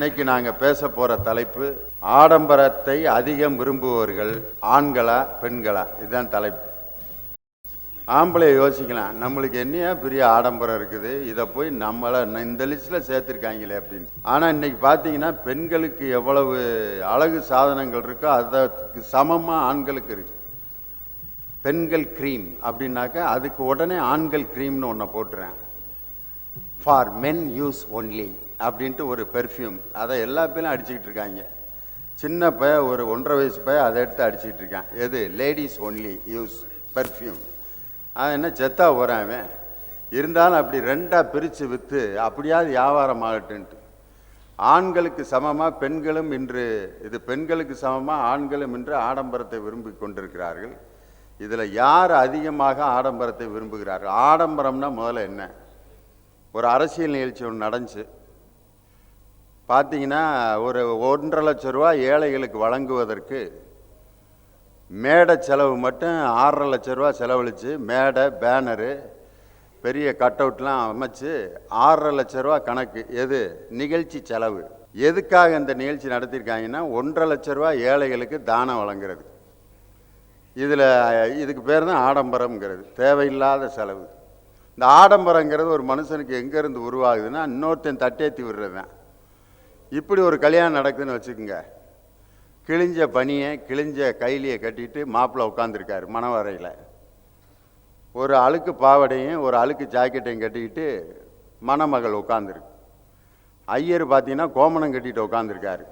இன்னைக்கு நாங்கள் பேச போகிற தலைப்பு ஆடம்பரத்தை அதிகம் விரும்புபவர்கள் ஆண்களா பெண்களா, இதுதான் தலைப்பு. ஆம்பளையை யோசிக்கலாம், நம்மளுக்கு என்னையா பெரிய ஆடம்பரம் இருக்குது, இதை போய் நம்மளை இந்த லிஸ்ட்டில் சேர்த்துருக்காங்களே அப்படின்னு. ஆனால் இன்னைக்கு பார்த்தீங்கன்னா பெண்களுக்கு எவ்வளவு அழகு சாதனங்கள் இருக்கோ அதற்கு சமமாக ஆண்களுக்கு இருக்கு. பெண்கள் க்ரீம் அப்படின்னாக்கா அதுக்கு உடனே ஆண்கள் க்ரீம்னு ஒன்றை போட்டுறேன். ஃபார் மென் யூஸ் ஒன்லி அப்படின்ட்டு ஒரு பெர்ஃப்யூம், அதை எல்லா பேரும் அடிச்சுக்கிட்டு இருக்காங்க. சின்ன பையன் ஒரு 1.5 வயசு பையன் அதை எடுத்து அடிச்சுக்கிட்டு இருக்கான். எது? Ladies only use perfume. அது என்ன செத்தா போகிறான் அவன். இருந்தாலும் அப்படி ரெண்டாக பிரித்து விற்று அப்படியாவது வியாபாரம் ஆகட்டுன்ட்டு. ஆண்களுக்கு சமமாக பெண்களும் இன்று இது பெண்களுக்கு சமமாக ஆண்களும் இன்று ஆடம்பரத்தை விரும்பி கொண்டிருக்கிறார்கள். இதில் யார் அதிகமாக ஆடம்பரத்தை விரும்புகிறார்கள்? ஆடம்பரம்னா முதல்ல என்ன? ஒரு அரசியல் நிகழ்ச்சி ஒன்று நடந்துச்சு. பார்த்தீங்கன்னா ஒரு 1.5 லட்சம் ரூபா ஏழைகளுக்கு வழங்குவதற்கு மேடை செலவு மட்டும் 6.5 லட்சம் ரூபா செலவழித்து மேடை பேனரு பெரிய கட் அவுட்லாம் அமைச்சு 6.5 லட்சம் ரூபா கணக்கு. எது? நிகழ்ச்சி செலவு. எதுக்காக இந்த நிகழ்ச்சி நடத்தியிருக்காங்கன்னா 1.5 லட்சம் ரூபா ஏழைகளுக்கு தானம் வழங்குறது. இதுக்கு பேர் தான் ஆடம்பரம்ங்கிறது. தேவையில்லாத செலவு. இந்த ஆடம்பரங்கிறது ஒரு மனுஷனுக்கு எங்கேருந்து உருவாகுதுன்னா இன்னொருத்தன் தட்டேற்றி விடுறது தான். இப்படி ஒரு கல்யாணம் நடக்குதுன்னு வச்சுக்கோங்க. கிழிஞ்ச பனியை கிழிஞ்ச கைலியை கட்டிட்டு மாப்பிள்ளை உட்காந்துருக்காரு மணவரையில். ஒரு அழுக்கு பாவடையும் ஒரு அழுக்கு ஜாக்கெட்டையும் கட்டிக்கிட்டு மணமகள் உட்காந்துருக்கு. ஐயர் பார்த்தீங்கன்னா கோமணம் கட்டிட்டு உட்காந்துருக்காரு.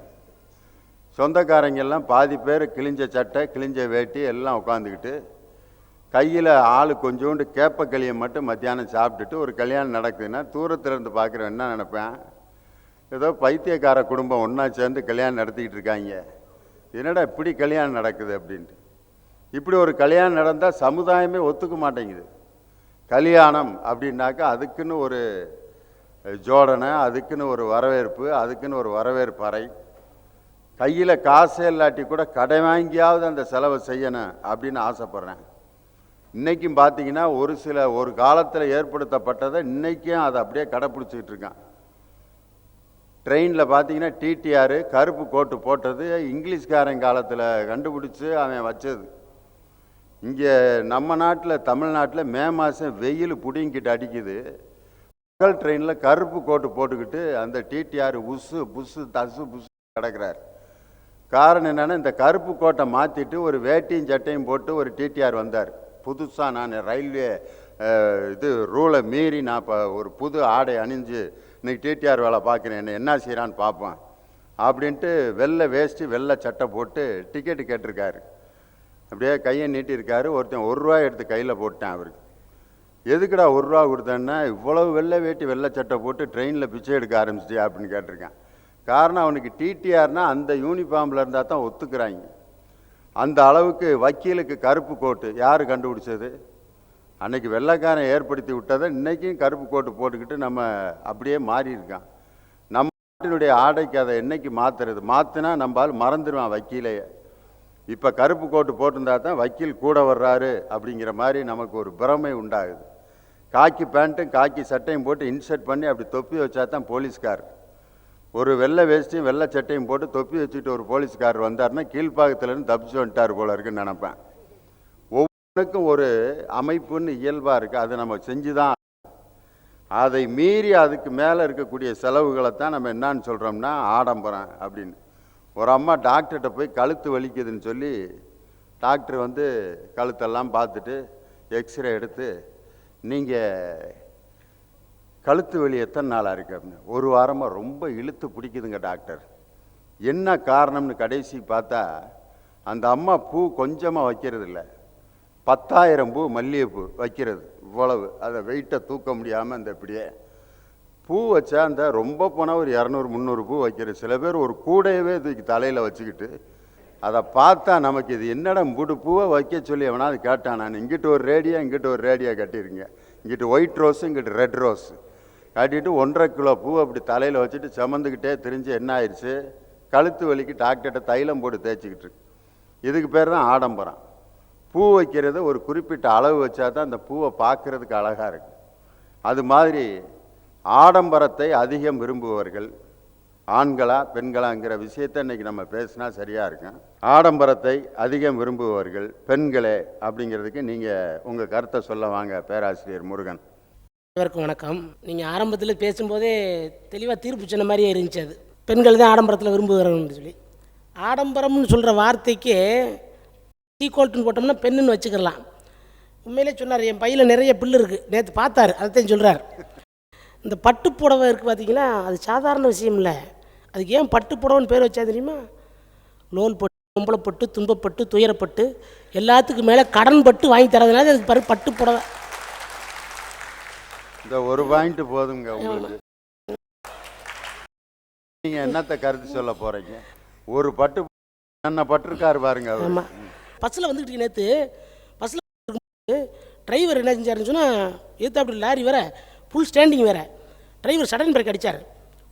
சொந்தக்காரங்கெல்லாம் பாதி பேர் கிழிஞ்ச சட்டை கிழிஞ்ச வேட்டி எல்லாம் உட்காந்துக்கிட்டு கையில் ஆள் கொஞ்சோண்டு கேப்பக்களியை மட்டும் மத்தியானம் சாப்பிட்டுட்டு ஒரு கல்யாணம் நடக்குதுன்னா தூரத்தில் இருந்து பார்க்குறேன் என்ன நினைப்பேன், ஏதோ பைத்தியக்கார குடும்பம் ஒன்றா சேர்ந்து கல்யாணம் நடத்திக்கிட்டு இருக்காங்க, என்னடா இப்படி கல்யாணம் நடக்குது அப்படின்ட்டு. இப்படி ஒரு கல்யாணம் நடந்தால் சமுதாயமே ஒத்துக்க மாட்டேங்குது. கல்யாணம் அப்படின்னாக்கா அதுக்குன்னு ஒரு ஜோடனை, அதுக்குன்னு ஒரு வரவேற்பு, அதுக்குன்னு ஒரு வரவேற்பு அறை. கையில் காசே இல்லாட்டி கூட கடை வாங்கியாவது அந்த செலவை செய்யணும் அப்படின்னு ஆசைப்பட்றேன். இன்றைக்கும் பார்த்தீங்கன்னா ஒரு காலத்தில் ஏற்படுத்தப்பட்டதை இன்றைக்கும் அதை அப்படியே கடைப்பிடிச்சிக்கிட்டு இருக்கான். ட்ரெயினில் பார்த்தீங்கன்னா டிடிஆர் கருப்பு கோட்டு போட்டது இங்கிலீஷ்காரன் காலத்தில் கண்டுபிடிச்சி அவன் வச்சது. இங்கே நம்ம நாட்டில் தமிழ்நாட்டில் மே மாதம் வெயில் புடிங்கிட்டு அடிக்குது. பகல் ட்ரெயினில் கருப்பு கோட்டு போட்டுக்கிட்டு அந்த டிடிஆர் உசு புசு தசு புசு கிடக்கிறார். காரணம் என்னென்னா இந்த கருப்பு கோட்டை மாற்றிட்டு ஒரு வேட்டியும் சட்டையும் போட்டு ஒரு டிடிஆர் வந்தார். புதுசாக நான் ரயில்வே ரூலை மீறி நான் இப்போ ஒரு புது ஆடை அணிஞ்சு இன்னைக்கு டிடிஆர் வேலை பார்க்குறேன், என்ன செய்கிறான்னு பார்ப்பேன் அப்படின்ட்டு வெள்ளை வேஷ்டி வெள்ளை சட்டை போட்டு டிக்கெட்டு கேட்டிருக்காரு. அப்படியே கையை நீட்டியிருக்காரு. ஒருத்தன் 1 ரூபா எடுத்து கையில் போட்டேன் அவருக்கு. எதுக்குடா 1 ரூபா கொடுத்தேன்னா, இவ்வளவு வெள்ளை வேட்டி வெள்ளை சட்டை போட்டு ட்ரெயினில் பிச்சை எடுக்க ஆரம்பிச்சிட்டியா அப்படின்னு கேட்டிருக்கேன். காரணம் அவனுக்கு டிடிஆர்னா அந்த யூனிஃபார்மில் இருந்தால் தான் ஒத்துக்கிறாங்க. அந்த அளவுக்கு வக்கீலுக்கு கருப்பு கோட்டு யார் கண்டுபிடிச்சது? அன்னைக்கு வெள்ளைக்காரன் ஏற்படுத்தி விட்டதை இன்றைக்கும் கருப்பு கோட்டு போட்டுக்கிட்டு நம்ம அப்படியே மாறி இருக்கான். நம்ம நாட்டினுடைய ஆடைக்கு அதை என்னைக்கு மாற்றுறது? மாற்றினா நம்மால் மறந்துடுவான் வக்கீலையே. இப்போ கருப்பு கோட்டு போட்டிருந்தா தான் வக்கீல் கூட வர்றாரு அப்படிங்கிற மாதிரி நமக்கு ஒரு பிரமை உண்டாகுது. காக்கி பேண்ட்டும் காக்கி சட்டையும் போட்டு இன்சர்ட் பண்ணி அப்படி தொப்பி வச்சா தான் போலீஸ்கார். ஒரு வெள்ளை வேஷ்டியும் வெள்ளை சட்டையும் போட்டு தொப்பி வச்சுட்டு ஒரு போலீஸ்காரர் வந்தார்னா கீழ்ப்பாக்கத்துலேருந்து தப்பிச்சு வந்துட்டார் போல இருக்குன்னு நினப்பேன். ஒவ்வொன்றுக்கும் ஒரு அமைப்புன்னு இயல்பாக இருக்குது. அதை நம்ம செஞ்சு தான். அதை மீறி அதுக்கு மேலே இருக்கக்கூடிய செலவுகளை தான் நம்ம என்னான்னு சொல்கிறோம்னா ஆடம்பரம் அப்படின்னு. ஒரு அம்மா டாக்டர்கிட்ட போய் கழுத்து வலிக்குதுன்னு சொல்லி டாக்டர் வந்து கழுத்தெல்லாம் பார்த்துட்டு எக்ஸ்ரே எடுத்து நீங்கள் கழுத்து வலி எத்தனை நாளாக இருக்குது அப்படின்னு. 1 வாரமாக ரொம்ப இழுத்து பிடிக்குதுங்க டாக்டர். என்ன காரணம்னு கடைசி பார்த்தா அந்த அம்மா பூ கொஞ்சமாக வைக்கிறது இல்லை, 10,000 பூ மல்லிகைப்பூ வைக்கிறது. இவ்வளவு அதை வெயிட்டை தூக்க முடியாமல் அந்த இப்படியே பூ வச்சா அந்த ரொம்ப போனால் ஒரு 200-300 பூ வைக்கிறது. சில பேர் ஒரு கூடையவே தூக்கி தலையில் வச்சுக்கிட்டு அதை பார்த்தா நமக்கு இது என்னடா மூடு பூவை வைக்க சொல்லி எவனா அது கேட்டான். நான் இங்கிட்ட ஒரு ரேடியா இங்கிட்ட ஒரு ரேடியா கட்டியிருங்க, இங்கிட்ட ஒயிட் ரோஸு இங்கிட்ட ரெட் ரோஸு கட்டிட்டு 1.5 கிலோ பூ அப்படி தலையில் வச்சுட்டு சமந்துக்கிட்டே திரிஞ்சு என்ன ஆயிடுச்சு, கழுத்து வலிக்கு டாக்டர்கிட்ட தைலம் போட்டு தேய்ச்சிக்கிட்டு இருக்கு. இதுக்கு பேர் தான் ஆடம்பரம். பூ வைக்கிறது ஒரு குறிப்பிட்ட அளவு வச்சா தான் அந்த பூவை பார்க்குறதுக்கு அழகாக இருக்குது. அது மாதிரி ஆடம்பரத்தை அதிகம் விரும்புபவர்கள் ஆண்களா பெண்களாங்கிற விஷயத்தை இன்றைக்கி நம்ம பேசினா சரியாக இருக்கும். ஆடம்பரத்தை அதிகம் விரும்புபவர்கள் பெண்களே அப்படிங்கிறதுக்கு நீங்கள் உங்கள் கருத்தை சொல்ல வாங்க பேராசிரியர் முருகன். அனைவருக்கும் வணக்கம். நீங்கள் ஆரம்பத்தில் பேசும்போதே தெளிவாக தீர்ப்பு சொன்ன மாதிரியே இருந்துச்சு. அது பெண்கள் தான் ஆடம்பரத்தில் விரும்புகிறாங்கன்னு சொல்லி, ஆடம்பரம்னு சொல்கிற வார்த்தைக்கு ஈக்குவல்ட்டுன்னு போட்டோம்னா பெண்ணுன்னு வச்சுக்கலாம். உண்மையிலே சொன்னார், என் பையில் நிறைய பில்லு இருக்குது, நேற்று பார்த்தார், அதைத்தான் சொல்கிறார். இந்த பட்டு புடவை இருக்குது பார்த்தீங்கன்னா, அது சாதாரண விஷயம் இல்லை. அதுக்கு ஏன் பட்டு புடவைன்னு பேர் வச்சா தெரியுமா? லோல் பட்டு, பொம்பளைப்பட்டு, துன்பப்பட்டு, துயரப்பட்டு, எல்லாத்துக்கும் மேலே கடன் பட்டு வாங்கி தரதுனால அதுக்கு பேர் பட்டு புடவை. இந்த ஒரு பாயிண்ட் போதுங்க உங்களுக்கு. நீங்கள் என்னத்தை கருத்து சொல்ல போகிறீங்க? ஒரு பட்டு என்ன பட்டிருக்காரு பாருங்க. ஆமாம், பஸ்ஸில் வந்துக்கிட்டு நேற்று பஸ்ஸில் டிரைவர் என்ன செஞ்சாருன்னு சொன்னால், எதிர்த்து அப்படி லாரி வேறு ஃபுல் ஸ்டாண்டிங் வேறு. டிரைவர் சடன் பிரேக் அடித்தார்.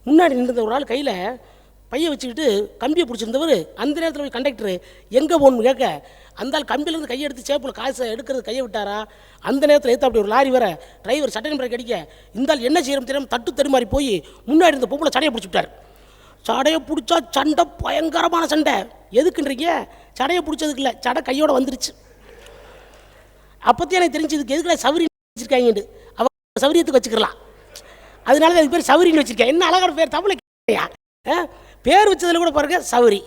முன்னாடி நின்ற ஒரு ஆள் கையில் பையை வச்சுக்கிட்டு கம்பியை பிடிச்சிருந்தவர் அந்த நேரத்தில் போய் கண்டக்டர் எங்கே போகணும்னு கேட்க, அந்த ஆள் கம்பியிலேருந்து கையை எடுத்து சேப்பில் காசை எடுக்கிறது கையை விட்டாரா. அந்த நேரத்தில் எடுத்து அப்படி ஒரு லாரி வர டிரைவர் சடன் பிரேக் அடிக்க, இந்த ஆள் என்ன செய்யணும் தெரியாமல் தட்டு தடுமாறி போய் முன்னாடி இருந்த பொம்பளை சடையை பிடிச்சி விட்டார். சடையை பிடிச்சா சண்டை, பயங்கரமான சண்டை. எதுக்குன்றீங்க? சடையை பிடிச்சதுக்கு இல்லை, சடை கையோட வந்துருச்சு. அப்போத்தையும் எனக்கு தெரிஞ்சதுக்கு எதுக்குள்ள சௌரி வச்சுருக்காங்கன்னு. அவ சௌரியத்துக்கு வச்சுக்கலாம், அதனால தான் அதுக்கு பேர் சௌரின்னு வச்சுருக்கேன். என்ன அழகான பேர், தமிழ் பேர் வச்சதில் கூட பாருங்கள் சௌரி.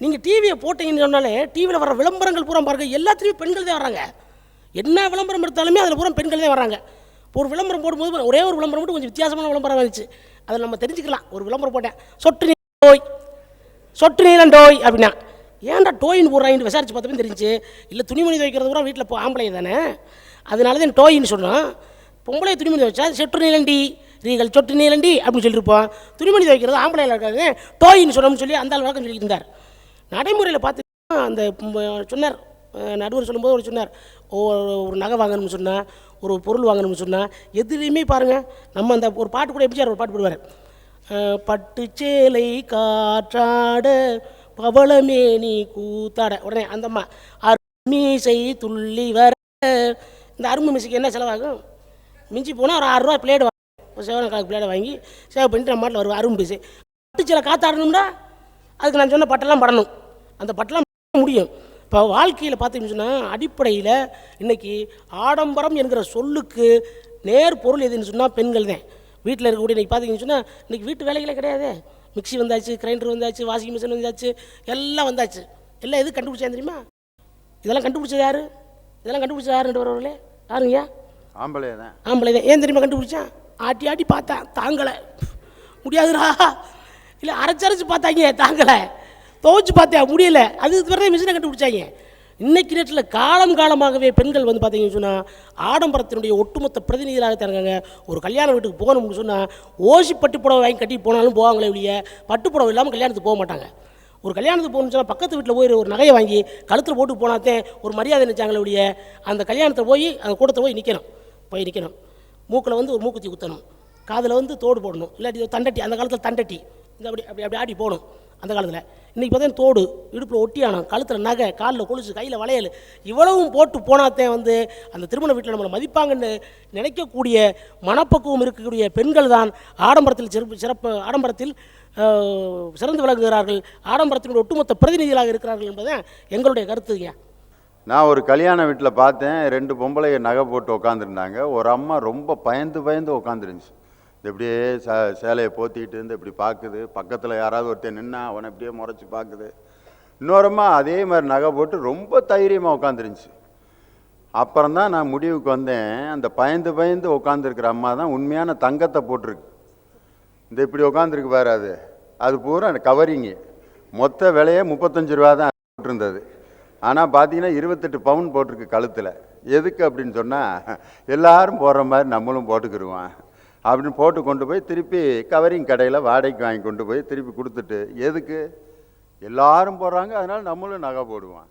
நீங்கள் டிவியை போட்டீங்கன்னு சொன்னாலே டிவியில் வர விளம்பரங்கள் பூரா பாருங்கள், எல்லாத்துலேயும் பெண்கள் தான் வராங்க. என்ன விளம்பரம் எடுத்தாலுமே அதில் பூரா பெண்கள் தான் வராங்க. இப்போ ஒரு விளம்பரம் போடும்போது ஒரே ஒரு விளம்பரம் மட்டும் கொஞ்சம் வித்தியாசமான விளம்பரம் வந்துச்சு. அதில் நம்ம தெரிஞ்சுக்கலாம். ஒரு விளம்பரம் போட்டேன், சொட்டு நீலண்டோய், சொட்டு நீலண்டோய் அப்படின்னா, ஏன்டா டோயின்னு போடுறாங்கன்னு விசாரிச்சு பார்த்தப்போ தெரிஞ்சு, இல்லை துணிமணி துவைக்கிறது கூட வீட்டில் ஆம்பளை தானே, அதனால தான் டோயின்னு சொன்னோம். பொம்பளை துணிமணி துவைச்சா சொட்டு நீலண்டி, ரீகள் சொட்டு நீலண்டி அப்படின்னு சொல்லியிருப்போம். துணிமணி துவைக்கிறது ஆம்பளையில் இருக்காது, டோயின்னு சொன்னோம்னு சொல்லி அந்த ஆள் வழக்கம் சொல்லிட்டு இருந்தார். நடைமுறையில் பார்த்தீங்கன்னா அந்த சொன்னார், நடுவர் சொல்லும்போது ஒரு சொன்னார், ஒரு நகை வாங்கணும்னு சொன்னால், ஒரு பொருள் வாங்கணும்னு சொன்னால், எதுலேயுமே பாருங்கள் நம்ம அந்த ஒரு பாட்டு கூட எம்ஜிஆர் ஒரு பாட்டு போடுவார், பட்டு சேலை காற்றாட பவளமே நீ கூத்தாட, உடனே அந்தம்மா அருமீசை துள்ளி வர. இந்த அரும்பு மீசைக்கு என்ன செலவாகும்? மிஞ்சி போனால் ஒரு 6 ரூபா பிளேடு வாங்க, ஒரு சேவன காலக்கு பிளேடை வாங்கி சேவ் பண்ணிட்டு நம்ம மாட்டில் வருவோம். அரும்பு மீசை பட்டு சேலை காத்தாடணும்னா அதுக்கு நான் சொன்ன பட்டெல்லாம் படணும். அந்த பட்டெல்லாம் முடியும். இப்போ வாழ்க்கையில் பார்த்தீங்கன்னு சொன்னால் அடிப்படையில் இன்றைக்கி ஆடம்பரம் என்கிற சொல்லுக்கு நேர் பொருள் எதுன்னு சொன்னால் பெண்கள் தான். வீட்டில் இருக்கக்கூடிய இன்றைக்கி பார்த்தீங்கன்னு சொன்னால் இன்றைக்கி வீட்டு வேலைகளே கிடையாது. மிக்சி வந்தாச்சு, கிரைண்டர் வந்தாச்சு, வாஷிங் மிஷின் வந்தாச்சு, எல்லாம் வந்தாச்சு. எல்லாம் எது கண்டுபிடிச்சா தெரியுமா? இதெல்லாம் கண்டுபிடிச்சது யார்? இதெல்லாம் கண்டுபிடிச்சது யாருன்னு வரவர்களே யாருங்க? ஆம்பளை தான். ஆம்பளை தான். ஏன் தெரியுமா கண்டுபிடிச்சான்? ஆட்டி ஆட்டி பார்த்தேன், தாங்கலை, முடியாதுடா. இல்லை அரைச்சரைச்சி பார்த்தாங்க, தாங்கலை. துவைச்சு பார்த்தேன், முடியல. அது வரைக்கும் மிஷினை கண்டுபிடிச்சாங்க. இன்றைக்கி நேரத்தில் காலமாகவே பெண்கள் வந்து பார்த்தீங்கன்னு சொன்னால் ஆடம்பரத்தினுடைய ஒட்டுமொத்த பிரதிநிதிகளாக தராங்க. ஒரு கல்யாண வீட்டுக்கு போகணும்னு சொன்னால் ஓசி பட்டு புடவை வாங்கி கட்டி போனாலும் போவாங்களே ஒழிய பட்டு புடவை இல்லாமல் கல்யாணத்துக்கு போக மாட்டாங்க. ஒரு கல்யாணத்துக்கு போகணும்னு சொன்னால் பக்கத்து வீட்டில் போய் ஒரு நகையை வாங்கி கழுத்தில் போட்டு போனாத்தே ஒரு மரியாதை நினைச்சாங்களே ஒழிய அந்த கல்யாணத்தை போய் அந்த கூட்டத்தை போய் நிற்கணும். மூக்கில் வந்து ஒரு மூக்குத்தி குத்தணும், காதில் வந்து தோடு போடணும், இல்லாட்டி தண்டட்டி, அந்த காலத்தில் தண்டட்டி இந்த அப்படி அப்படி அப்படி ஆடி போகணும். அந்த காலத்தில் இன்றைக்கி பார்த்தீங்கன்னா தோடு, இடுப்பில் ஒட்டியானம், கழுத்தில் நகை, காலில் கொலுசு, கையில் வளையல், இவ்வளவும் போட்டு போனாத்தே வந்து அந்த திருமண வீட்டில் நம்மளை மதிப்பாங்கன்னு நினைக்கக்கூடிய மனப்பக்குவம் இருக்கக்கூடிய பெண்கள் தான் ஆடம்பரத்தில் சிறந்து விளங்குகிறார்கள், ஆடம்பரத்தினுடைய ஒட்டுமொத்த பிரதிநிதிகளாக இருக்கிறார்கள் என்பதை எங்களுடைய கருத்துங்க. நான் ஒரு கல்யாண வீட்டில் பார்த்தேன், 2 பொம்பளைங்க நகை போட்டு உட்காந்துருந்தாங்க. ஒரு அம்மா ரொம்ப பயந்து உட்காந்துருந்துச்சு. இப்படியே சேலையை போத்திக்கிட்டு இருந்து இப்படி பார்க்குது. பக்கத்தில் யாராவது ஒருத்தர் நின்னா அவனை இப்படியே முறைச்சி பார்க்குது. இன்னொருமா அதே மாதிரி நகை போட்டு ரொம்ப தைரியமாக உட்காந்துருந்துச்சு. அப்புறம் தான் நான் முடிவுக்கு வந்தேன், அந்த பயந்து உட்காந்துருக்கிற அம்மா தான் உண்மையான தங்கத்தை போட்டிருக்கு. இந்த இப்படி உட்காந்துருக்கு பாரு, அது பூரா கவரிங்கு. மொத்த விலையே 35 ரூபா தான் போட்டிருந்தது. ஆனால் பார்த்தீங்கன்னா 28 பவுன் போட்டிருக்கு கழுத்தில். எதுக்கு அப்படின்னு சொன்னால், எல்லாரும் போடுற மாதிரி நம்மளும் போட்டுக்கிடுவோம் அப்படின்னு போட்டு கொண்டு போய் திருப்பி கவரிங் கடையில் வாடகைக்கு வாங்கி கொண்டு போய் திருப்பி கொடுத்துட்டு, எதுக்கு எல்லாரும் போடுறாங்க அதனால் நம்மளும் நகை போடுவோம்.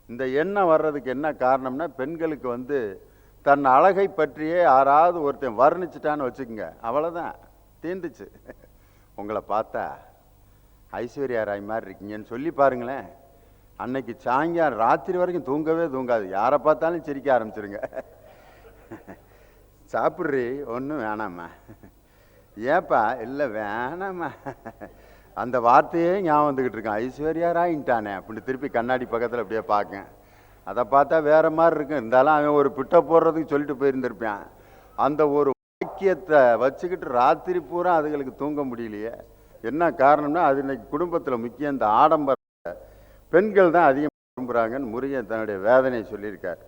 இந்த எண்ணம் வர்றதுக்கு என்ன காரணம்னா, பெண்களுக்கு வந்து தன் அழகை பற்றியே யாராவது ஒருத்தன் வர்ணிச்சிட்டான்னு வச்சுக்கோங்க, அவ்வளோதான், தீர்ந்துச்சு. உங்களை பார்த்தா ஐஸ்வர்யா ராய் மாதிரி இருக்கீங்கன்னு சொல்லி பாருங்களேன், அன்னைக்கு சாயங்காலம் ராத்திரி வரைக்கும் தூங்கவே தூங்காது. யாரை பார்த்தாலும் சிரிக்க ஆரம்பிச்சிருங்க. சாப்பிட்றி ஒன்றும் வேணாம்மா, ஏப்பா இல்லை வேணாம்மா, அந்த வார்த்தையே ஞாபகம் வந்துக்கிட்டு இருக்கான். ஐஸ்வர்யா ராயின்ட்டானே அப்படின்னு திருப்பி கண்ணாடி பக்கத்தில் அப்படியே பார்க்கேன். அதை பார்த்தா வேறு மாதிரி இருக்கும். இருந்தாலும் அவன் ஒரு பிட்டை போடுறதுக்கு சொல்லிட்டு போயிருந்திருப்பான். அந்த ஒரு வாக்கியத்தை வச்சுக்கிட்டு ராத்திரி பூரா அதுகளுக்கு தூங்க முடியலையே. என்ன காரணம்னா அது இன்னைக்கு குடும்பத்தில் முக்கியம். இந்த ஆடம்பர பெண்கள் தான் அதிகம் விரும்புகிறாங்கன்னு முருகன் தன்னுடைய வேதனையை சொல்லியிருக்கார்.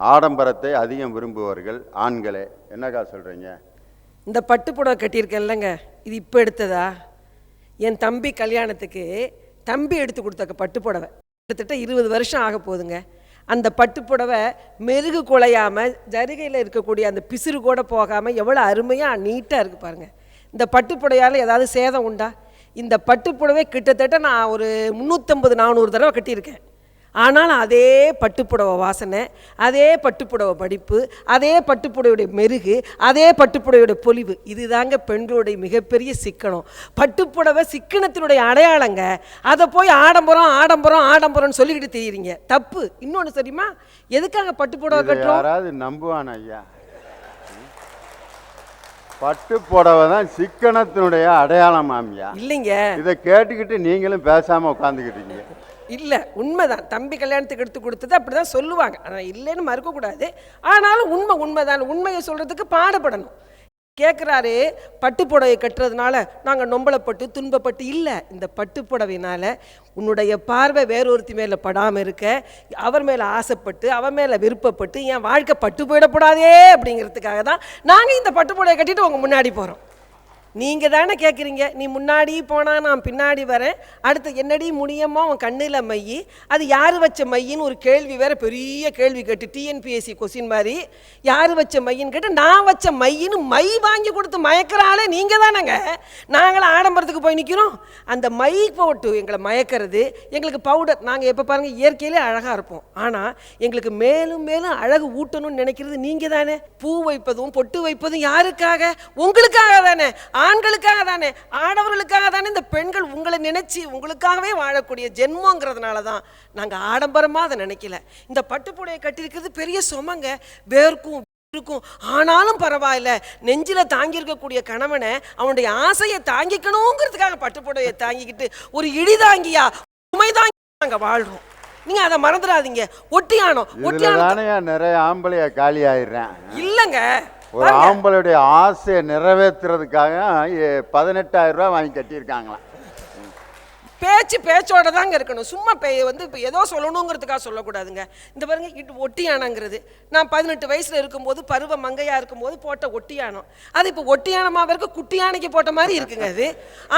ஆடம்பரத்தை அதிகம் விரும்புவார்கள் ஆண்களே. என்னக்கா சொல்கிறீங்க? இந்த பட்டு புடவை கட்டியிருக்கேன்லங்க, இது இப்போ எடுத்ததா? என் தம்பி கல்யாணத்துக்கு தம்பி எடுத்து கொடுத்த பட்டு புடவை கிட்டத்தட்ட 20 வருஷம் ஆக போகுதுங்க. அந்த பட்டு புடவை மெருகு குலையாமல் ஜரிகையில் இருக்கக்கூடிய அந்த பிசிறு கூட போகாமல் எவ்வளோ அருமையாக நீட்டாக இருக்குது பாருங்கள். இந்த பட்டு புடவையால் ஏதாவது சேதம் உண்டா? இந்த பட்டு புடவை கிட்டத்தட்ட நான் ஒரு 350-400 தடவை கட்டியிருக்கேன். ஆனாலும் அதே பட்டுப்புடவை வாசனை, அதே பட்டுப்புடவை படிப்பு, அதே பட்டுப்புடவையுடைய மெருகு, அதே பட்டுப்புடவையுடைய பொலிவு, இதுதாங்க பெண்களுடைய மிகப்பெரிய சிக்கனம். பட்டுப்புடவை சிக்கனத்தினுடைய அடையாளங்க. அதை போய் ஆடம்பரம் ஆடம்பரம் ஆடம்பரம்னு சொல்லிக்கிட்டு தெரியுறீங்க, தப்பு. இன்னொன்று தெரியுமா, எதுக்காக பட்டுப்புடவை கட்டுறோம்? யாராவது நம்புவான் ஐயா? பட்டு புடவை தான் சிக்கனத்தினுடைய அடையாளம் மாமியா? இல்லைங்க, இதை கேட்டுக்கிட்டு நீங்களும் பேசாம உட்காந்துக்கிட்டீங்க. இல்லை, உண்மைதான். தம்பி கல்யாணத்துக்கு எடுத்து கொடுத்தது அப்படி தான் சொல்லுவாங்க. ஆனால் இல்லைன்னு மறுக்கக்கூடாது. ஆனாலும் உண்மைதான். உண்மையை சொல்கிறதுக்கு பாடுபடணும். கேட்குறாரு, பட்டுப்புடவை கட்டுறதுனால நாங்கள் நொம்பலப்பட்டு துன்பப்பட்டு இல்லை. இந்த பட்டுப்புடவையினால் உன்னுடைய பார்வை வேறொருத்தி மேலே படாமல் இருக்க, அவர் மேலே ஆசைப்பட்டு அவர் மேலே விருப்பப்பட்டு என் வாழ்க்கை பட்டு போயிடக்கூடாதே அப்படிங்கிறதுக்காக தான் நாங்கள் இந்த பட்டுப்புடவை கட்டிட்டு உங்கள் முன்னாடி போகிறோம். நீங்கள் தானே கேட்குறீங்க, நீ முன்னாடி போனால் நான் பின்னாடி வரேன், அடுத்து என்னடி முடியம்மா உன் கண்ணில் மையி, அது யார் வச்ச மையின்னு ஒரு கேள்வி வேறு, பெரிய கேள்வி கேட்டு டிஎன்பிஎஸ்சி கொஸ்டின் மாதிரி, யார் வச்ச மையின்னு கேட்டு நான் வச்ச மையின்னு மை வாங்கி கொடுத்து மயக்கிறாளே நீங்கள் தானேங்க. நாங்களும் ஆடம்பரத்துக்கு போய் நிற்கிறோம். அந்த மை போட்டு எங்களை மயக்கிறது, எங்களுக்கு பவுடர். நாங்கள் எப்போ பாருங்கள் இயற்கையிலே அழகாக இருப்போம். ஆனால் எங்களுக்கு மேலும் மேலும் அழகு ஊட்டணும்னு நினைக்கிறது நீங்கள் தானே. பூ வைப்பதும் பொட்டு வைப்பதும் யாருக்காக? உங்களுக்காக தானே, ஆண்களுக்காக தானே, ஆடவர்களுக்காக தானே. இந்த பெண்கள் உங்களை நினைச்சு உங்களுக்காகவே வாழக்கூடிய ஜென்மங்கிறதுனால தான் நாங்கள் ஆடம்பரமாக அதை நினைக்கல. இந்த பட்டுப்புடையை கட்டியிருக்கிறது பெரிய சுமங்க, வேர்க்கும் இருக்கும். ஆனாலும் பரவாயில்ல, நெஞ்சில் தாங்கியிருக்கக்கூடிய கணவனை அவனுடைய ஆசையை தாங்கிக்கணுங்கிறதுக்காக பட்டுப்புடையை தாங்கிக்கிட்டு ஒரு இடி தாங்கியா சுமை தாங்கி நாங்கள் வாழ்றோம். நீங்க அதை மறந்துடாதீங்க. ஒட்டியானம் நிறைய ஆம்பளைய காலி ஆயிடுறேன் இல்லைங்க. ஒரு ஆம்பளுடைய ஆசையை நிறைவேற்றுறதுக்காக 18,000 ரூபா வாங்கி கட்டியிருக்காங்களாம். பேச்சோட தாங்க இருக்கணும். சும்மா இப்போ ஏதோ சொல்லணுங்கிறதுக்காக சொல்லக்கூடாதுங்க. இந்த பாருங்க, இது ஒட்டியானங்கிறது நான் 18 வயசுல இருக்கும்போது பருவ மங்கையா இருக்கும்போது போட்ட ஒட்டியானம். அது இப்போ ஒட்டியானமாக இருக்க குட்டியானைக்கு போட்ட மாதிரி இருக்குங்க அது.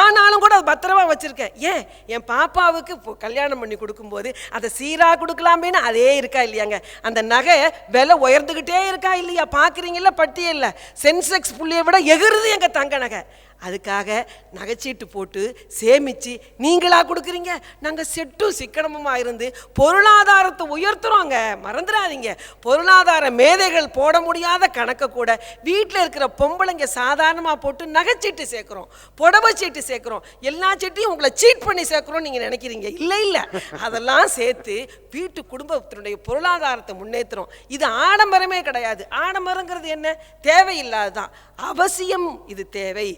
ஆனாலும் கூட அது பத்திரமா வச்சிருக்கேன். ஏன், என் பாப்பாவுக்கு இப்போ கல்யாணம் பண்ணி கொடுக்கும்போது அதை சீராக கொடுக்கலாமேன்னு அதே இருக்கா இல்லையாங்க. அந்த நகை விலை உயர்ந்துக்கிட்டே இருக்கா இல்லையா? பார்க்குறீங்களா பட்டியலில் சென்செக்ஸ் புள்ளியை விட எகிறுது எங்கள் தங்க நகை. அதுக்காக நகைச்சீட்டு போட்டு சேமித்து நீங்களாக கொடுக்குறீங்க. நாங்கள் செட்டும் சிக்கனமுமாக இருந்து பொருளாதாரத்தை உயர்த்துறோங்க, மறந்துடாதீங்க. பொருளாதார மேதைகள் போட முடியாத கணக்கை கூட வீட்டில் இருக்கிற பொம்பளைங்க சாதாரணமாக போட்டு நகைச்சீட்டு சேர்க்குறோம், புடவை சீட்டு சேர்க்குறோம், எல்லா சீட்டையும் உங்களை சீட் பண்ணி சேர்க்குறோம் நீங்கள் நினைக்கிறீங்க. இல்லை, அதெல்லாம் சேர்த்து வீட்டு குடும்பத்தினுடைய பொருளாதாரத்தை முன்னேற்றுறோம். இது ஆடம்பரமே கிடையாது. ஆடம்பரங்கிறது என்ன? தேவையில்லாது தான், அவசியம். இது தேவை.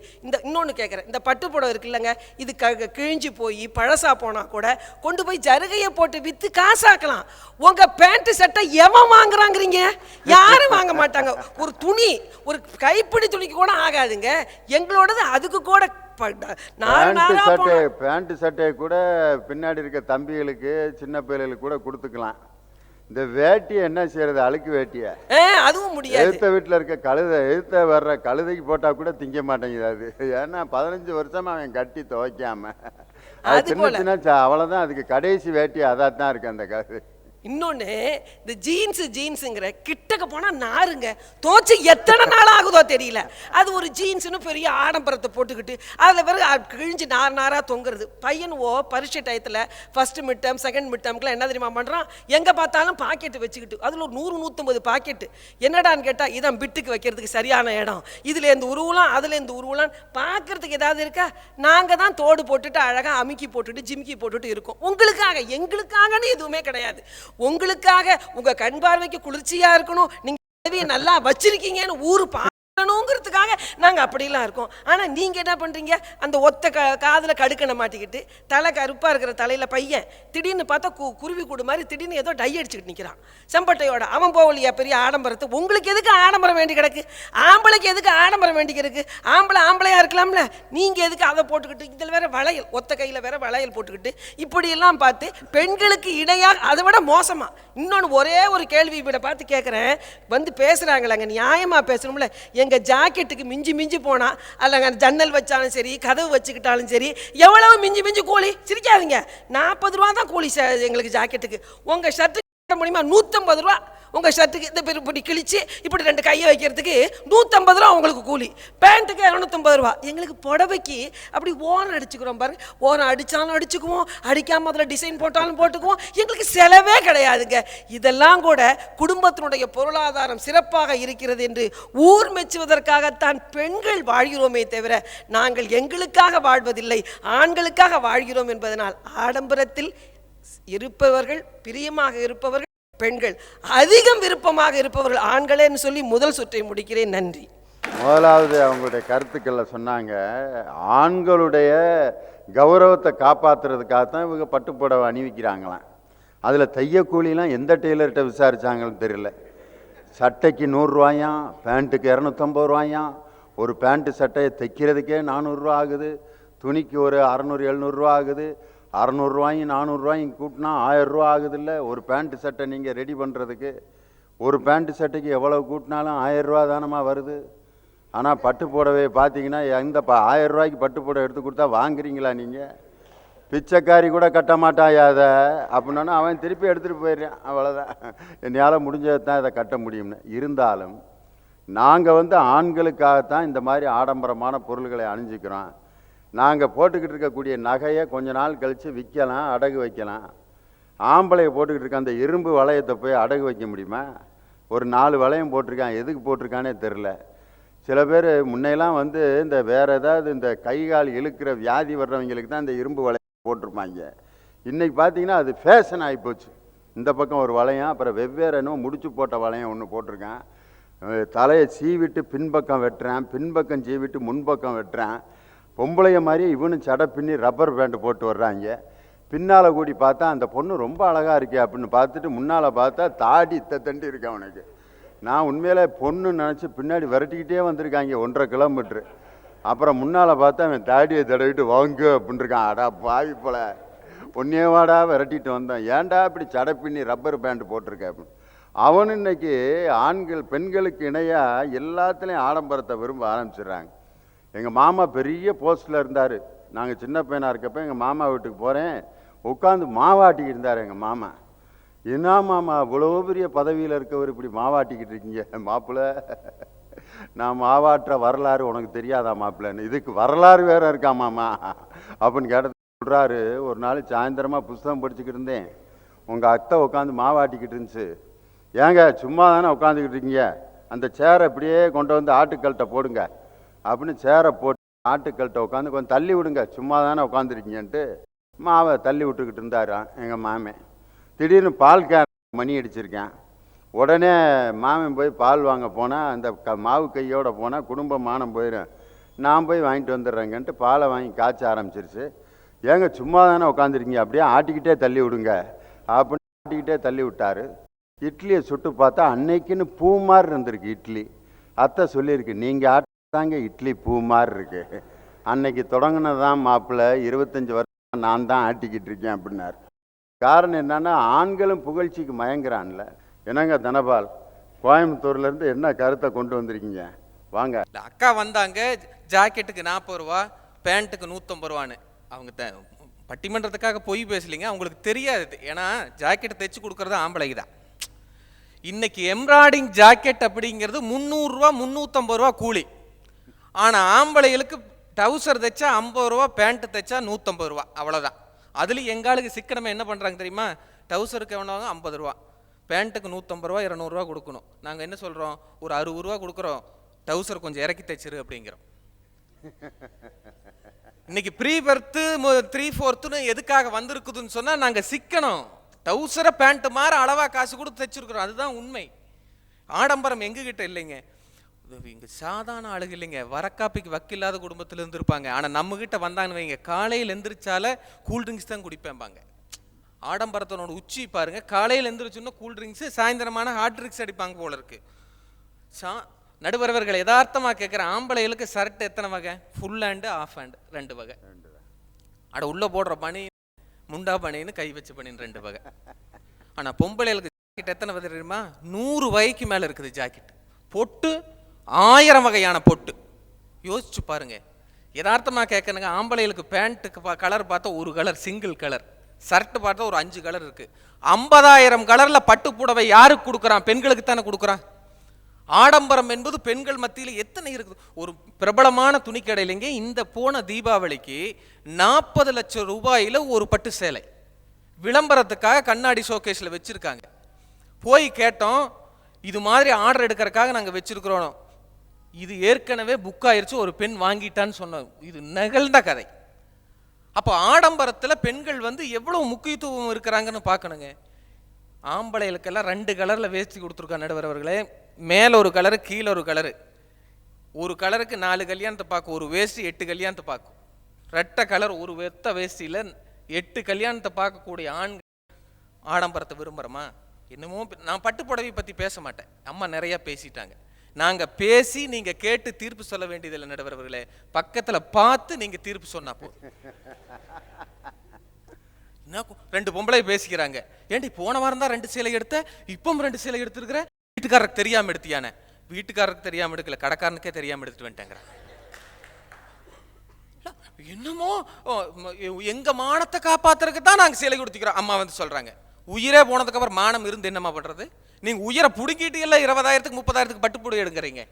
இன்னொன்று கேட்குறேன், இந்த பட்டுப்புடவை இருக்குல்லங்க, இது கிழிஞ்சு போய் பழசா போனால் கூட கொண்டு போய் ஜருகையை போட்டு விற்று காசாக்கலாம். உங்கள் பேண்ட்டு சட்டை எவன் வாங்குறாங்கிறீங்க? யாரும் வாங்க மாட்டாங்க. ஒரு துணி, ஒரு கைப்பிடி துணிக்கு கூட ஆகாதுங்க. எங்களோடது அதுக்கு கூட பேண்ட் சட்டையை கூட பின்னாடி இருக்க தம்பிகளுக்கு சின்ன பிள்ளைகளுக்கு கூட கொடுத்துக்கலாம். இந்த வேட்டியை என்ன செய்யறது? அழுக்கு வேட்டிய அதுவும் முடியாது. எழுத்த வீட்டில் இருக்க கழுதை, எழுத்த வர்ற கழுதைக்கு போட்டால் கூட திங்க மாட்டேங்குது அது. ஏன்னா 15 வருஷமா அவன் கட்டி துவைக்காம அது சின்ன சின்ன அவ்வளோதான். அதுக்கு கடைசி வேட்டி அதான் தான் இருக்கு அந்த கழுதை. இன்னொன்று, இந்த ஜீன்ஸுங்கிற கிட்டக்க போனால் நாருங்க, தோச்சு எத்தனை நாள் ஆகுதோ தெரியல. அது ஒரு ஜீன்ஸுன்னு பெரிய ஆடம்பரத்தை போட்டுக்கிட்டு அதில் பிறகு கிழிஞ்சு நாராக தொங்குறது. பையன் பரீட்சை டயத்தில் first mid term second mid டேர்ம்க்குலாம் என்ன தெரியுமா பண்ணுறான்? எங்கே பார்த்தாலும் பாக்கெட்டு வச்சுக்கிட்டு அதில் ஒரு 100-150 பாக்கெட்டு. என்னடான்னு கேட்டால் இதான் பிட்டுக்கு வைக்கிறதுக்கு சரியான இடம், இதுலேருந்து உருவலாம் அதுலேருந்து உருவலாம். பார்க்குறதுக்கு ஏதாவது இருக்கா? நாங்கள் தான் தோடு போட்டுட்டு அழகாக அமுக்கி போட்டுட்டு ஜிம்கி போட்டுட்டு இருக்கோம். உங்களுக்காக, எங்களுக்காகன்னு எதுவுமே கிடையாது. உங்களுக்காக உங்க கண் பார்வைக்கு குளிர்ச்சியா இருக்கணும், நீங்க நல்லா வச்சிருக்கீங்கன்னு ஊரு இருக்கணுங்கிறதுக்காக நாங்கள் அப்படிலாம் இருக்கோம். ஆனால் நீங்கள் என்ன பண்ணுறீங்க, அந்த ஒத்த காதில் கடுக்கணை மாட்டிக்கிட்டு தலை கருப்பாக இருக்கிற தலையில் பையன் திடீர்னு பார்த்தா குருவி கூடு மாதிரி திடீர்னு ஏதோ டை அடிச்சுக்கிட்டு நிற்கிறான் செம்பட்டையோட. அவன் போகலையா பெரிய ஆடம்பரத்தை? உங்களுக்கு எதுக்கு ஆடம்பரம் வேண்டி கிடக்கு? ஆம்பளைக்கு எதுக்கு ஆடம்பரம் வேண்டி கிடக்கு? ஆம்பளையா இருக்கலாம்ல. நீங்கள் எதுக்கு அதை போட்டுக்கிட்டு, இதில் வேற வளையல், ஒத்த கையில் வேற வளையல் போட்டுக்கிட்டு இப்படியெல்லாம் பார்த்து பெண்களுக்கு இணையாக, அதை விட மோசமா இன்னொன்று ஒரே ஒரு கேள்வி விட பார்த்து கேட்குறேன். வந்து பேசுகிறாங்களாங்க, நியாயமாக பேசணும்ல. எங்கள் ஜாக்கெட்டுக்கு மிஞ்சி மிஞ்சி போனால் அல்லங்க ஜன்னல் வச்சாலும் சரி கதவு வச்சுக்கிட்டாலும் சரி எவ்வளவு மிஞ்சி மிஞ்சி கூலி? சிரிக்காதீங்க, 40 ரூபா தான் கூலி எங்களுக்கு ஜாக்கெட்டுக்கு. உங்கள் ஷர்ட்டு முடியுமா 150 ரூபா. உங்கள் ஷர்ட்டுக்கு இந்த பேர் இப்படி கிழிச்சு இப்படி 2 கையை வைக்கிறதுக்கு 150 ரூபா உங்களுக்கு கூலி. பேண்ட்டுக்கு 250 ரூபா. எங்களுக்கு புடவைக்கு அப்படி ஓரம் அடிச்சுக்கிறோம் பாருங்க. ஓரம் அடித்தாலும் அடிச்சுக்குவோம், அடிக்காமல் அதில் டிசைன் போட்டாலும் போட்டுக்குவோம். எங்களுக்கு செலவே கிடையாதுங்க. இதெல்லாம் கூட குடும்பத்தினுடைய பொருளாதாரம் சிறப்பாக இருக்கிறது என்று ஊர் மெச்சுவதற்காகத்தான் பெண்கள் வாழ்கிறோமே தவிர நாங்கள் எங்களுக்காக வாழ்வதில்லை, ஆண்களுக்காக வாழ்கிறோம் என்பதனால் ஆடம்பரத்தில் இருப்பவர்கள், பிரியமாக இருப்பவர்கள் பெண்கள், அதிகம் விருப்பமாக இருப்பவர்கள் ஆண்களேன்னு சொல்லி முதல் சுற்றை முடிக்கிறேன். நன்றி. முதலாவது அவங்களுடைய கருத்துக்களில் சொன்னாங்க, ஆண்களுடைய கௌரவத்தை காப்பாற்றுறதுக்காகத்தான் இவங்க பட்டுப்புடவை அணிவிக்கிறாங்களாம். அதில் தையக்கூலிலாம் எந்த டெய்லர்கிட்ட விசாரித்தாங்கன்னு தெரியல. சட்டைக்கு 100 ரூபாயாம், பேண்ட்டுக்கு 250 ரூபாயாம். ஒரு பேண்ட்டு சட்டையை தைக்கிறதுக்கே 400 ரூபா ஆகுது. துணிக்கு ஒரு 600-700 ரூபா ஆகுது. 600 ரூபாயும் 400 ரூபாயும் கூட்டினா 1000 ரூபா ஆகுதில்ல ஒரு பேண்ட்டு சட்டை நீங்கள் ரெடி பண்ணுறதுக்கு. ஒரு பேண்ட்டு சட்டைக்கு எவ்வளவு கூட்டினாலும் 1000 ரூபா தானமா வருது. ஆனால் பட்டு புடவை பார்த்தீங்கன்னா எந்த 1000 ரூபாய்க்கு பட்டு புடவை எடுத்து கொடுத்தா வாங்குறீங்களா நீங்கள்? பிச்சைக்காரி கூட கட்ட மாட்டாயா அதை அப்படின்னா அவன் திருப்பி எடுத்துகிட்டு போயிடுறான். அவ்வளோதான், என்னால் முடிஞ்சது தான் இதை கட்ட முடியும்னு. இருந்தாலும் நாங்கள் ஆண்களுக்காகத்தான் இந்த மாதிரி ஆடம்பரமான பொருள்களை அணிஞ்சிக்கிறோம். நாங்கள் போட்டுக்கிட்டு இருக்கக்கூடிய நகையை கொஞ்ச நாள் கழித்து விற்கலாம், அடகு வைக்கலாம். ஆம்பளையை போட்டுக்கிட்டு இருக்க அந்த இரும்பு வளையத்தை போய் அடகு வைக்க முடியுமா? ஒரு 4 வளையம் போட்டிருக்கான், எதுக்கு போட்டிருக்கானே தெரில. சில பேர் முன்னையெல்லாம் இந்த வேறு ஏதாவது இந்த கை கால் இழுக்கிற வியாதி வர்றவங்களுக்கு தான் இந்த இரும்பு வளையம் போட்டிருப்பாங்க. இன்றைக்கி பார்த்தீங்கன்னா அது ஃபேஷன் ஆகிப்போச்சு. இந்த பக்கம் ஒரு வளையம், அப்புறம் வெவ்வேறு இன்னும் முடிச்சு போட்ட வளையம் ஒன்று போட்டிருக்கேன். தலையை சீவிட்டு பின்பக்கம் வெட்டுறேன், பின்பக்கம் சீவிட்டு முன்பக்கம் வெட்டுறேன். பொம்பளைய மாதிரி இவனும் சடை பின்னி ரப்பர் பேண்ட் போட்டு வர்றாங்க. பின்னால் கூடி பார்த்தா அந்த பொண்ணு ரொம்ப அழகாக இருக்கே அப்படின்னு பார்த்துட்டு முன்னால் பார்த்தா தாடி தண்டி இருக்கு அவனுக்கு. நான் உண்மையிலே பொண்ணு நினச்சி பின்னாடி விரட்டிக்கிட்டே வந்திருக்காங்க 1.5 கிலோமீட்ரு. அப்புறம் முன்னால் பார்த்தா அவன் தாடியை தடவிட்டு வாங்க அப்படின்னு இருக்கான். அடா பாவி போல, பொன்னியவாடா விரட்டிட்டு வந்தான், ஏன்டா இப்படி சடை பின்னி ரப்பர் பேண்ட் போட்டிருக்க அப்படின்னு. அவனு இன்னைக்கு ஆண்கள் பெண்களுக்கு இணையாக எல்லாத்துலேயும் ஆடம்பரத்தை விரும்ப ஆரம்பிச்சிடுறாங்க. எங்கள் மாமா பெரிய போஸ்ட்டில் இருந்தார். நாங்கள் சின்ன பையனாக இருக்கப்போ எங்கள் மாமா வீட்டுக்கு போகிறேன், உட்காந்து மாவாட்டிக்கிட்டு இருந்தார் எங்கள் மாமா. என்ன மாமா இவ்வளோ பெரிய பதவியில் இருக்கவர் இப்படி மாவாட்டிக்கிட்டு இருக்கீங்க? மாப்பிள்ளை, நான் மாவாட்டுற வரலாறு உனக்கு தெரியாதா மாப்பிள்ளைன்னு. இதுக்கு வரலாறு வேறு இருக்கா மாமா அப்படின்னு கேட்டது. சொல்கிறாரு, ஒரு நாள் சாயந்தரமாக புஸ்தகம் படிச்சுக்கிட்டு இருந்தேன், உங்கள் அத்தை உட்காந்து மாவாட்டிக்கிட்டு இருந்துச்சு. ஏங்க சும்மா தானே உட்காந்துக்கிட்டு இருக்கீங்க, அந்த சேரை இப்படியே கொண்டு வந்து ஆட்டுக்கல்கிட்ட போடுங்க அப்படின்னு சேரை போட்டு ஆட்டுக்கல்கிட்ட உட்காந்து கொஞ்சம் தள்ளி விடுங்க, சும்மா தானே உட்காந்துருக்கீங்கன்ட்டு மாவை தள்ளி விட்டுக்கிட்டு இருந்தாரான் எங்கள் மாமன். திடீர்னு பால் மணி அடிச்சிருக்கேன். உடனே மாமன் போய் பால் வாங்க போனால் அந்த மாவு கையோடு போனால் குடும்ப மானம் போயிடும், நான் போய் வாங்கிட்டு வந்துடுறேங்கன்ட்டு பாலை வாங்கி காய்ச்ச ஆரம்பிச்சிருச்சு. ஏங்க சும்மா தானே உட்காந்துருக்கீங்க, அப்படியே ஆட்டிக்கிட்டே தள்ளி விடுங்க அப்படின்னு ஆட்டிக்கிட்டே தள்ளி விட்டார். இட்லியை சுட்டு பார்த்தா அன்னைக்குன்னு பூ மாதிரி இருந்திருக்கு இட்லி. அத்தை சொல்லியிருக்கு, நீங்கள் ஆட்டாங்க இட்லி பூ மாதிரி இருக்கு, அன்னைக்கு தொடங்கினதான் மாப்பிள்ளை, 25 வருஷம் நான் தான் ஆட்டிக்கிட்டு இருக்கேன் அப்படின்னாரு. காரணம் என்னன்னா ஆண்களும் புகழ்ச்சிக்கு மயங்குறான்ல. என்னங்க தனபால், கோயம்புத்தூர்லேருந்து என்ன கருத்தை கொண்டு வந்திருக்கீங்க? வாங்க. அக்கா வந்தாங்க, ஜாக்கெட்டுக்கு 40 ரூபா, பேண்ட்டுக்கு 150 ரூபான்னு. அவங்க பட்டிமன்றத்துக்காக பொய் பேசலிங்க, அவங்களுக்கு தெரியாது. ஏன்னா ஜாக்கெட் தைச்சு கொடுக்கறது ஆம்பளைக்கு தான். இன்னைக்கு எம்ப்ராய்டிங் ஜாக்கெட் அப்படிங்கிறது 300 ரூபா 350 ரூபா கூலி. ஆனால் ஆம்பளைகளுக்கு டவுசர் தைச்சா 50 ரூபா, பேண்ட்டு தைச்சா 150 ரூபா, அவ்வளோதான். அதுலேயும் எங்களுக்கு சிக்கனமே என்ன பண்ணுறாங்க தெரியுமா? டவுசருக்கு எவ்வளோ 50 ரூபா, பேண்ட்டுக்கு 150 ரூபா, 200 ரூபா கொடுக்கணும். நாங்கள் என்ன சொல்கிறோம், ஒரு 60 ரூபா கொடுக்குறோம், டவுசர் கொஞ்சம் இறக்கி தைச்சிரு அப்படிங்கிறோம். இன்னைக்கு ப்ரீ பர்த்து 3/4 எதுக்காக வந்திருக்குதுன்னு சொன்னால் நாங்கள் சிக்கனம். டவுசரை பேண்ட்டு மாதிரி அளவாக காசு கொடுத்து தைச்சிருக்கிறோம், அதுதான் உண்மை. ஆடம்பரம் எங்ககிட்ட இல்லைங்க. இங்க சாதாரண ஆளுங்க இல்லைங்க, வரக்காப்பிக்கு வக்கில்லாத குடும்பத்துல இருந்திருப்பாங்க. ஆனா நம்ம கிட்ட வந்தாங்கன்னு வைங்க, காலையில் எந்திரிச்சால கூல்ட்ரிங்க்ஸ் தான் குடிப்பேன்பாங்க. ஆடம்பரத்தனோட உச்சி பாருங்க. காலையில் எந்திரிச்சுன்னா கூல்ட்ரிங்க்ஸ், சாயந்தரமான ஹாட் ட்ரிங்க்ஸ் அடிப்பாங்க போல இருக்கு. நடுவரவர்கள் யதார்த்தமா கேட்குற, ஆம்பளைகளுக்கு ஷர்ட் எத்தனை வகை? ஃபுல் ஹேண்டு, ஆஃப் ஹேண்டு 2 வகை. அட உள்ள போடுற பனி, முண்டா பனின்னு கை வச்ச பனின்னு 2 வகை. ஆனா பொம்பளைகளுக்கு ஜாக்கெட் எத்தனை வகை தெரியுமா? 100 வகைக்கு மேல இருக்குது ஜாக்கெட். பொட்டு 1000 வகையான பொட்டு. யோசிச்சு பாருங்க. யதார்த்தமா கேட்கணுங்க, ஆம்பளைகளுக்கு பேண்ட்டுக்கு கலர் பார்த்தா ஒரு கலர், சிங்கிள் கலர். ஷர்ட் பார்த்தா ஒரு 5 கலர் இருக்கு. 50,000 கலர்ல பட்டு புடவை யாருக்கு கொடுக்குறான்? பெண்களுக்கு தானே கொடுக்குறான். ஆடம்பரம் என்பது பெண்கள் மத்தியில் எத்தனை இருக்குது. ஒரு பிரபலமான துணிக்கடையிலங்க இந்த போன தீபாவளிக்கு 40 லட்சம் ரூபாயில ஒரு பட்டு சேலை விளம்பரத்துக்காக கண்ணாடி ஷோகேஸ்ல வச்சிருக்காங்க. போய் கேட்டோம், இது மாதிரி ஆர்டர் எடுக்கிறதுக்காக நாங்கள் வச்சிருக்கிறோம், இது ஏற்கனவே புக் ஆயிருச்சு, ஒரு பெண் வாங்கிட்டான்னு சொன்னோம். இது நிகழ்ந்த கதை. அப்போ ஆடம்பரத்தில் பெண்கள் எவ்வளவு முக்கியத்துவம் இருக்கிறாங்கன்னு பார்க்கணுங்க. ஆம்பளைகளுக்கெல்லாம் 2 கலரில் வேஷ்டி கொடுத்துருக்காங்க நடுவரவர்களே. மேலே ஒரு கலரு, கீழே ஒரு கலரு. ஒரு கலருக்கு 4 கல்யாணத்தை பார்க்கும், ஒரு வேஷ்டி 8 கல்யாணத்தை பார்க்கும். ரெட்டை கலர் ஒரு வெத்த வேஷ்டியில் 8 கல்யாணத்தை பார்க்கக்கூடிய ஆண்கள் ஆடம்பரத்தை விரும்புகிறோமா? என்னமோ நான் பட்டு புடவை பற்றி பேச மாட்டேன், அம்மா நிறையா பேசிட்டாங்க. நாங்கள் பேசி நீங்கள் கேட்டு தீர்ப்பு சொல்ல வேண்டியதில்லை நடுவரவர்களே, பக்கத்தில் பார்த்து நீங்கள் தீர்ப்பு சொன்னா போதும். 2 பொம்பளை பேசிக்கிறாங்க, ஏன்டி போன வாரம் தான் 2 சேலை எடுத்த, இப்போ 2 சேலை எடுத்துருக்குற, வீட்டுக்காரருக்கு தெரியாம எடுத்தியானே? வீட்டுக்காரருக்கு தெரியாம எடுக்கல, கடைக்காரனுக்கே தெரியாம எடுத்துட்டு வந்துட்டேங்கிற. என்னமோ எங்க மானத்தை காப்பாத்துறதுக்கு தான் நாங்க சேலை கொடுத்துக்கிறோம். அம்மா சொல்றாங்க, உயிரே போனதுக்கு அப்புறம் மானம் இருந்து என்னமா பண்றது? நீங்க உயிரை புடுங்கிட்டு இல்ல 20,000க்கு 30,000க்கு பட்டுப்புடு எடுக்கிறீங்க.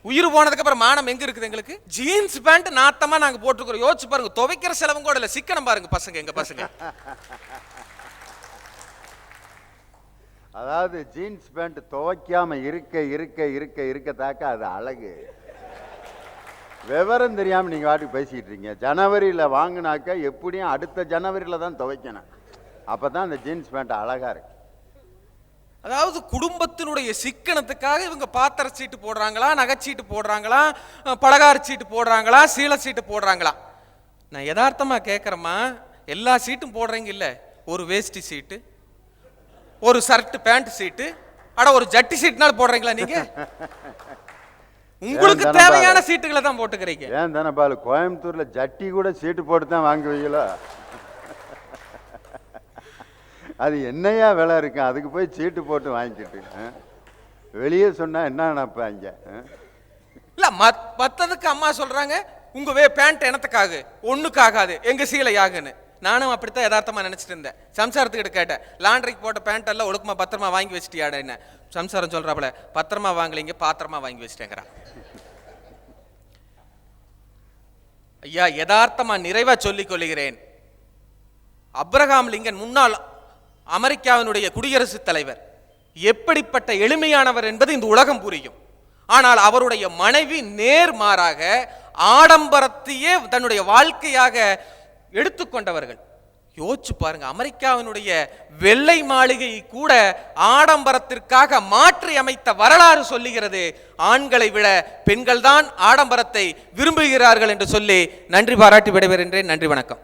உயிர் போனதுக்கு அப்புறம் மானம் எங்க இருக்குது எங்களுக்கு? ஜீன்ஸ் பேண்ட் நாத்தமா நாங்க போட்டுக்கிறோம். யோசிச்சு பாருங்க, துவைக்கிற செலவும் கூட இல்ல, சிக்கனம் பாருங்க பசங்க, எங்க பசங்க. அதாவது ஜீன்ஸ் பேண்ட் துவைக்காம இருக்கத்தாக்க அது அழகு. விவரம் தெரியாம நீங்க வாட்டுக்கு பேசிக்கிட்டு இருக்கீங்க. ஜனவரியில் வாங்கினாக்க எப்படியும் அடுத்த ஜனவரியில் தான் துவைக்கணும், அப்பதான் அந்த ஜீன்ஸ் பேண்ட் அழகா இருக்கு. அதாவது குடும்பத்தினுடைய சிக்கனத்துக்காக இவங்க பாத்திர சீட்டு போடுறாங்களா, நகைச்சீட்டு போடுறாங்களா, பலகார சீட்டு போடுறாங்களா, சீலை சீட்டு போடுறாங்களா? நான் யதார்த்தமா கேட்கறேம்மா, எல்லா சீட்டும் போடுறீங்க இல்ல? ஒரு வேஷ்டி சீட்டு, ஒரு ஷர்ட் பேண்ட் சீட்டு, அட ஒரு ஜட்டி சீட்னால போடுறீங்களா நீங்க? உங்களுக்கு தேவையான சீட்டுகளை தான் போட்டுக்கிறீங்க. ஏன் தானே பாலு, கோயம்புத்தூர்ல ஜட்டி கூட சீட்டு போட்டு தான் வாங்குவீங்களா? அது என்னையா விலை இருக்கு, அதுக்கு போய் சீட்டு போட்டு வாங்கிக்கிட்டு வெளியே சொன்னா என்ன நினைப்பாங்க? இல்ல மத்ததுக்கு அம்மா சொல்றாங்க, உங்க பேண்ட் எனத்துக்காக ஒண்ணுக்காகாது, எங்க சீலையாகுன்னு. நானும் அப்படித்தான் யதார்த்தமா நினைச்சிட்டு இருந்தேன். சம்சாரத்துக்கிட்ட கேட்டேன், லாண்ட்ரிக்கு போட்ட பேண்ட் எல்லாம் ஒழுக்கமா பத்திரமா வாங்கி வச்சுட்டியாட என்ன? சம்சாரம் சொல்றாப்புல, பத்திரமா வாங்கலைங்க, பாத்திரமா வாங்கி வச்சுட்டேங்கிறா. ஐயா, யதார்த்தமா நிறைவா சொல்லிக் கொள்கிறேன், அப்ரஹாம் லிங்கன் முன்னாள் அமெரிக்காவினுடைய குடியரசுத் தலைவர் எப்படிப்பட்ட எளிமையானவர் என்பது இந்த உலகம் புரியும். ஆனால் அவருடைய மனைவி நேர்மாறாக ஆடம்பரத்தையே தன்னுடைய வாழ்க்கையாக எடுத்துக்கொண்டவர்கள். யோசிச்சு பாருங்க, அமெரிக்காவினுடைய வெள்ளை மாளிகை கூட ஆடம்பரத்திற்காக மாற்றி அமைத்த வரலாறு சொல்லுகிறது. ஆண்களை விட பெண்கள் தான் ஆடம்பரத்தை விரும்புகிறார்கள் என்று சொல்லி நன்றி பாராட்டி விடைபெறுகின்றேன். நன்றி, வணக்கம்.